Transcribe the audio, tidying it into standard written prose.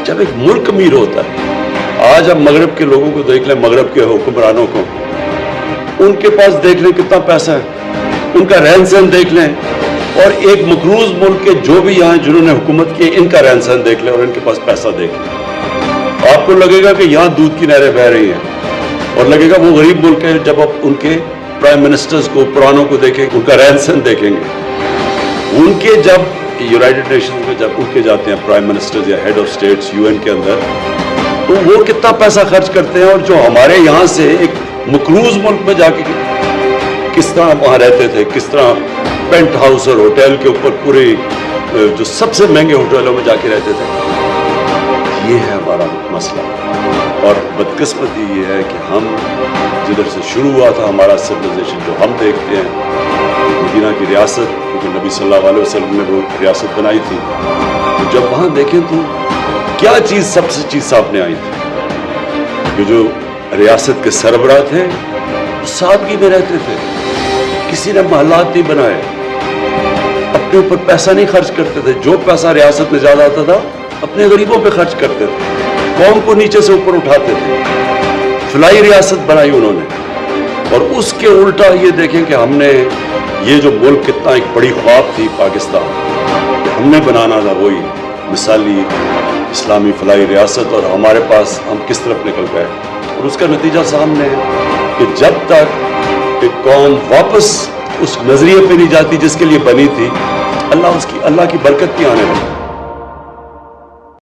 जब एक मुल्क अमीर होता है, आज हम मगरब के लोगों को देख लें, मगरब के हुक्मरानों को, उनके पास देख लें कितना पैसा है, उनका रहन सहन देख लें, और एक मकरूज मुल्क के जो भी यहाँ जिन्होंने हुकूमत की, इनका रहन सहन देख लें और इनके पास पैसा देख लें। आपको लगेगा कि यहाँ दूध की नहरें बह रही हैं, और लगेगा वो गरीब मुल्क है जब आप उनके प्राइम मिनिस्टर्स को, पुरानों को देखेंगे, उनका रहन सहन देखेंगे। उनके जब यूनाइटेड नेशंस में जब उनके जाते हैं प्राइम मिनिस्टर्स या हेड ऑफ स्टेट्स यूएन के अंदर, तो वो कितना पैसा खर्च करते हैं, और जो हमारे यहाँ से एक मकरूज मुल्क में जाके किस तरह वहाँ रहते थे, किस तरह पेंट हाउस और होटल के ऊपर पूरे जो सबसे महंगे होटलों में जाके रहते थे। ये है हमारा मसला, और बदकिस्मती ये है कि हम जिधर से शुरू हुआ था हमारा सिविलाइजेशन, जो हम देखते हैं मदीना की रियासत, क्योंकि नबी सल्लल्लाहु अलैहि वसल्लम ने वो रियासत बनाई थी, तो जब वहाँ देखें तो क्या चीज़ सबसे चीज़ सामने आई थी कि जो रियासत के सरबराह थे सादगी में रहते थे, किसी ने महलात नहीं बनाए, अपने ऊपर पैसा नहीं खर्च करते थे, जो पैसा रियासत में ज़्यादा आता था अपने गरीबों पे खर्च करते थे, कौम को नीचे से ऊपर उठाते थे। फलाई रियासत बनाई उन्होंने, और उसके उल्टा ये देखें कि हमने ये जो मुल्क कितना एक बड़ी ख्वाब थी पाकिस्तान, हमने बनाना था वही मिसाली इस्लामी फलाई रियासत, और हमारे पास हम किस तरफ निकल गए। और उसका नतीजा सामने है कि जब तक एक कौम वापस उस नजरिए पे नहीं जाती जिसके लिए बनी थी, अल्लाह की बरकत नहीं आने लगी।